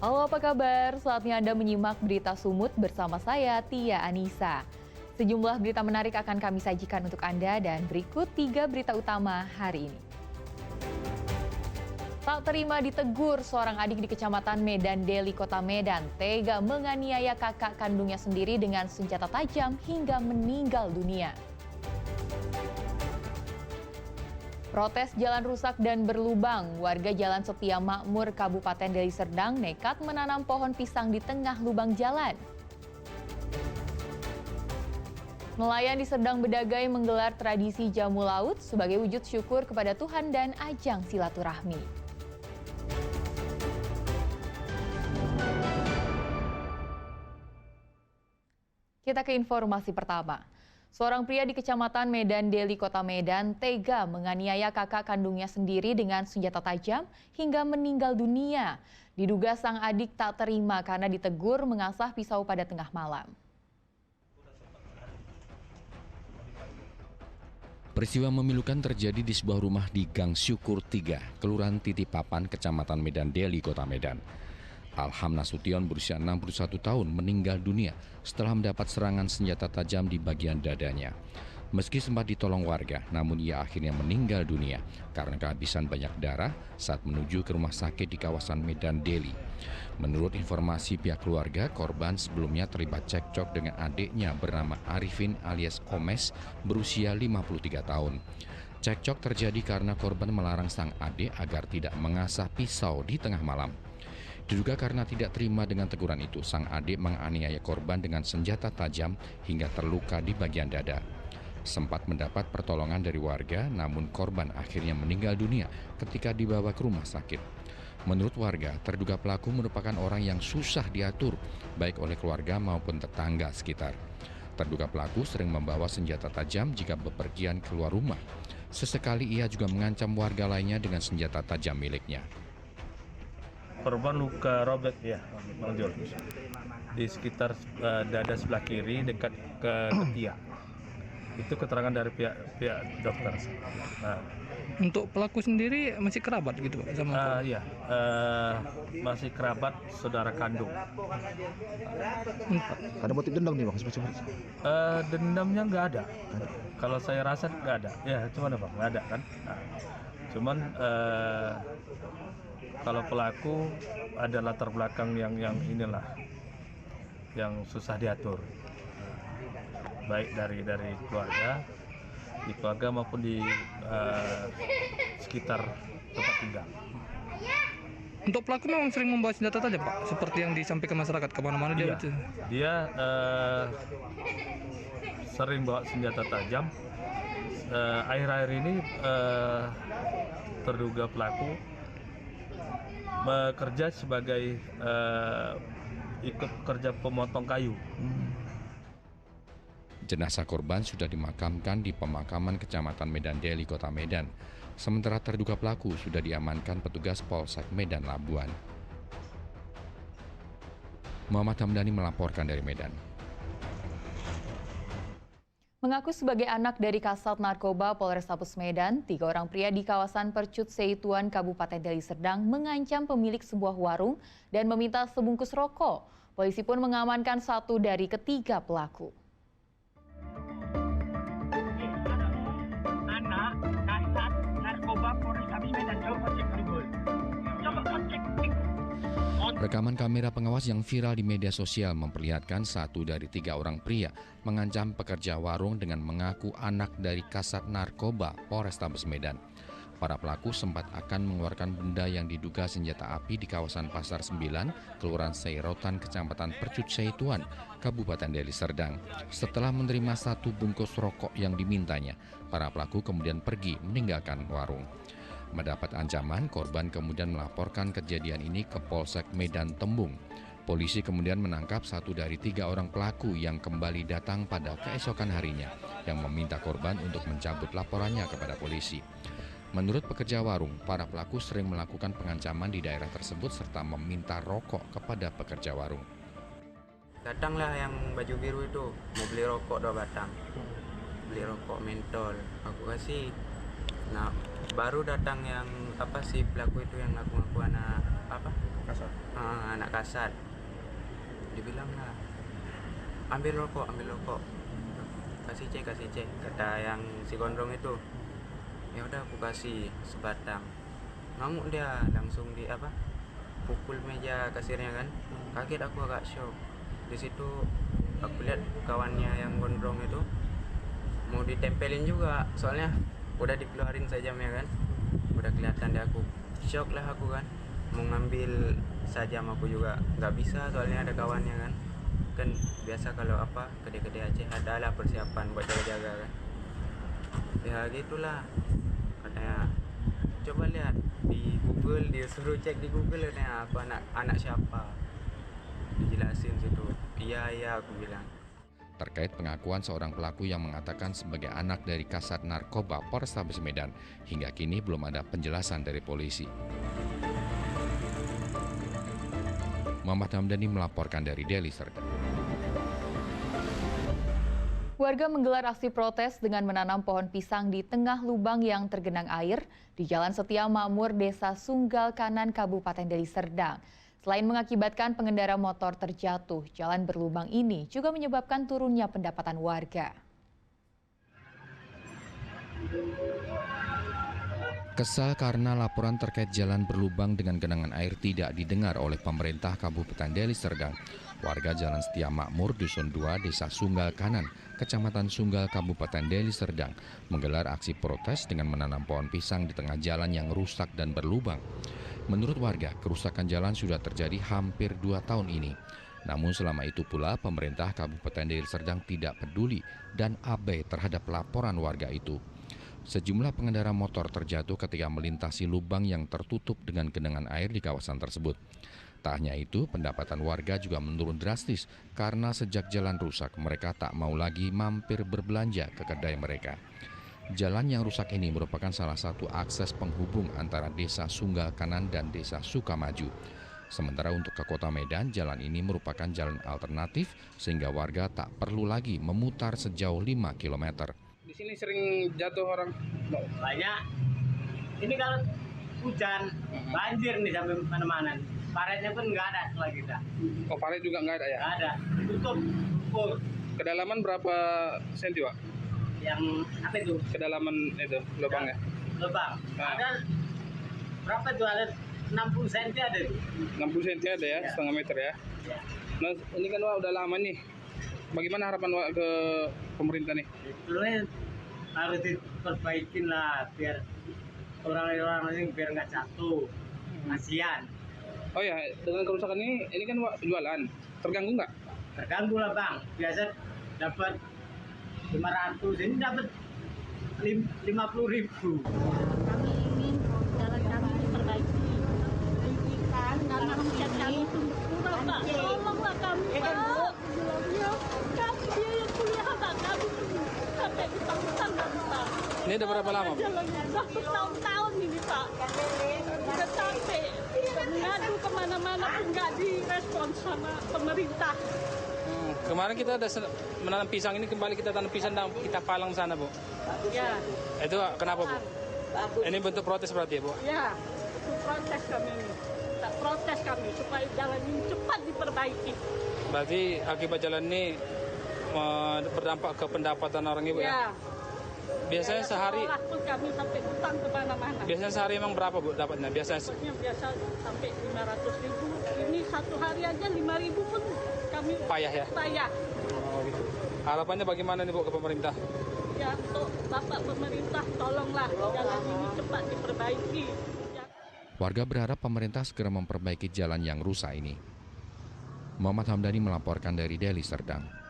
Halo, apa kabar? Saatnya Anda menyimak berita Sumut bersama saya, Tia Anissa. Sejumlah berita menarik akan kami sajikan untuk Anda dan berikut 3 berita utama hari ini. Tak terima ditegur, seorang adik di Kecamatan Medan Deli, Kota Medan, tega menganiaya kakak kandungnya sendiri dengan senjata tajam hingga meninggal dunia. Protes jalan rusak dan berlubang, warga Jalan Setia Makmur, Kabupaten Deli Serdang nekat menanam pohon pisang di tengah lubang jalan. Nelayan di Serdang Bedagai menggelar tradisi jamu laut sebagai wujud syukur kepada Tuhan dan ajang silaturahmi. Kita ke informasi pertama. Seorang pria di Kecamatan Medan Deli, Kota Medan, tega menganiaya kakak kandungnya sendiri dengan senjata tajam hingga meninggal dunia. Diduga sang adik tak terima karena ditegur mengasah pisau pada tengah malam. Peristiwa memilukan terjadi di sebuah rumah di Gang Syukur 3, Kelurahan Titipapan, Kecamatan Medan Deli, Kota Medan. Alham Nasution berusia 61 tahun meninggal dunia setelah mendapat serangan senjata tajam di bagian dadanya. Meski sempat ditolong warga, namun ia akhirnya meninggal dunia karena kehabisan banyak darah saat menuju ke rumah sakit di kawasan Medan Deli. Menurut informasi pihak keluarga, korban sebelumnya terlibat cekcok dengan adiknya bernama Arifin alias Omes berusia 53 tahun. Cekcok terjadi karena korban melarang sang adik agar tidak mengasah pisau di tengah malam. Diduga karena tidak terima dengan teguran itu, sang adik menganiaya korban dengan senjata tajam hingga terluka di bagian dada. Sempat mendapat pertolongan dari warga, namun korban akhirnya meninggal dunia ketika dibawa ke rumah sakit. Menurut warga, terduga pelaku merupakan orang yang susah diatur, baik oleh keluarga maupun tetangga sekitar. Terduga pelaku sering membawa senjata tajam jika bepergian keluar rumah. Sesekali ia juga mengancam warga lainnya dengan senjata tajam miliknya. Korban luka robek ya, Bang Jol. Di sekitar dada sebelah kiri dekat ke ketiak. Itu keterangan dari pihak dokter. Nah, untuk pelaku sendiri masih kerabat gitu Pak sama iya, masih kerabat saudara kandung. Ada motif dendam nih Bang? Dendamnya nggak ada. Kalau saya rasa nggak ada. Ya, cuman apa? Nggak ada kan. Nah, cuman kalau pelaku ada latar belakang yang inilah yang susah diatur, baik dari keluarga, di keluarga maupun di sekitar tempat tinggal. Untuk pelaku memang sering membawa senjata tajam Pak, seperti yang disampaikan masyarakat kemana-mana dia. Dia sering bawa senjata tajam. Akhir-akhir ini terduga pelaku bekerja sebagai ikut kerja pemotong kayu. Jenazah korban sudah dimakamkan di pemakaman Kecamatan Medan Deli, Kota Medan. Sementara terduga pelaku sudah diamankan petugas Polsek Medan Labuan. Muhammad Hamdani melaporkan dari Medan. Mengaku sebagai anak dari Kasat Narkoba Polrestabes Medan, 3 orang pria di kawasan Percut Seituan, Kabupaten Deli Serdang mengancam pemilik sebuah warung dan meminta sebungkus rokok. Polisi pun mengamankan 1 dari ketiga pelaku. Anak Kasat Narkoba Polrestabes Medan, coba cek Google. Coba cek. Rekaman kamera pengawas yang viral di media sosial memperlihatkan 1 dari 3 orang pria mengancam pekerja warung dengan mengaku anak dari Kasat Narkoba Polrestabes Medan. Para pelaku sempat akan mengeluarkan benda yang diduga senjata api di kawasan Pasar 9, Kelurahan Seirotan, Kecamatan Percut Seituan, Kabupaten Deli Serdang. Setelah menerima 1 bungkus rokok yang dimintanya, para pelaku kemudian pergi meninggalkan warung. Mendapat ancaman, korban kemudian melaporkan kejadian ini ke Polsek Medan Tembung. Polisi kemudian menangkap 1 dari 3 orang pelaku yang kembali datang pada keesokan harinya yang meminta korban untuk mencabut laporannya kepada polisi. Menurut pekerja warung, para pelaku sering melakukan pengancaman di daerah tersebut serta meminta rokok kepada pekerja warung. Datanglah yang baju biru itu, mau beli rokok 2 batang. Beli rokok mentol, aku kasih. Nah, baru datang yang pelaku itu yang ngaku-ngaku anak apa? Kasar. Anak kasar. Dibilang lah, ambil rokok, kasih cek, kata yang si gondrong itu. Ya udah aku kasih sebatang. Ngamuk dia, langsung di apa? Pukul meja kasirnya kan. Kaget aku, agak shock. Di situ aku lihat kawannya yang gondrong itu mau ditempelin juga, soalnya udah dikeluarin sajamnya kan. Udah kelihatan deh aku. Shock lah aku kan. Mau ngambil sajam aku juga nggak bisa, soalnya ada kawannya kan biasa kalau apa gede-gede Aceh adalah persiapan buat jaga-jaga kan. Ya gitulah katanya, coba lihat di Google, dia suruh cek di Google katanya aku anak siapa, dijelasin situ. Iya aku bilang. Terkait pengakuan seorang pelaku yang mengatakan sebagai anak dari Kasat Narkoba Polrestabes Medan, hingga kini belum ada penjelasan dari polisi. Muhammad Hamdani melaporkan dari Deli Serdang. Warga menggelar aksi protes dengan menanam pohon pisang di tengah lubang yang tergenang air di Jalan Setia Makmur, Desa Sunggal Kanan, Kabupaten Deli Serdang. Selain mengakibatkan pengendara motor terjatuh, jalan berlubang ini juga menyebabkan turunnya pendapatan warga. Kesal karena laporan terkait jalan berlubang dengan genangan air tidak didengar oleh pemerintah Kabupaten Deli Serdang. Warga Jalan Setia Makmur, Dusun 2, Desa Sunggal Kanan, Kecamatan Sunggal, Kabupaten Deli Serdang, menggelar aksi protes dengan menanam pohon pisang di tengah jalan yang rusak dan berlubang. Menurut warga, kerusakan jalan sudah terjadi hampir 2 tahun ini. Namun selama itu pula, pemerintah Kabupaten Deli Serdang tidak peduli dan abai terhadap laporan warga itu. Sejumlah pengendara motor terjatuh ketika melintasi lubang yang tertutup dengan genangan air di kawasan tersebut. Tak hanya itu, pendapatan warga juga menurun drastis karena sejak jalan rusak, mereka tak mau lagi mampir berbelanja ke kedai mereka. Jalan yang rusak ini merupakan salah satu akses penghubung antara Desa Sunggal Kanan dan Desa Sukamaju. Sementara untuk ke Kota Medan, jalan ini merupakan jalan alternatif sehingga warga tak perlu lagi memutar sejauh 5 km. Di sini sering jatuh orang. Banyak. Ini kalau hujan, banjir nih sampai mana-mana. Paretnya pun nggak ada setelah kita. Oh, paret juga nggak ada ya? Nggak ada. Tutup. Full. Kedalaman berapa senti, Pak? Yang apa itu? Kedalaman itu lubangnya? Lubang. Nah. Ada berapa itu? Ada 60 cm ada itu. 60 cm ada ya, setengah meter ya. Ya. Nah, ini kan Wak, udah lama nih. Bagaimana harapan Wak ke pemerintah nih? Sebetulnya harus diperbaikin lah biar orang-orang ini biar nggak jatuh. Kasihan. Oh ya, dengan kerusakan ini kan Wak jualan. Terganggu nggak? Terganggu lah bang. Biasa dapat 500, ini dapat 50.000. Kami ingin jalan kami diperbaiki. Karena habitat kami itu kurang, Pak. Tolonglah kami, Pak. Bilangnya, kami biaya kuliah anak kami sampai ditang-tang nggak bisa. Ini udah berapa lama, Bu? Jalannya udah bertahun-tahun ini, Pak. Udah capek. Mengadu kemana-mana pun nggak direspon sama pemerintah. Kemarin kita ada menanam pisang, ini kembali kita tanam pisang dan kita palang sana, Bu. Ya. Itu kenapa, Bu? Ini bentuk protes berarti ya, Bu? Ya, itu protes kami ini. Tak protes kami supaya jalan ini cepat diperbaiki. Berarti akibat jalan ini berdampak ke pendapatan orang Ibu ya? Ya. Biasanya sehari, Sekolah pun kami sampai utang kemana-mana. biasanya sehari emang berapa, Bu, dapatnya? Biasanya Biasa sampai 500.000. Ini satu hari aja 5.000 pun kami payah ya? payah. Oh, gitu. Harapannya bagaimana nih, Bu, ke pemerintah? Ya, untuk Bapak pemerintah tolonglah jalan ini cepat diperbaiki. Ya. Warga berharap pemerintah segera memperbaiki jalan yang rusak ini. Muhammad Hamdani melaporkan dari Deli Serdang.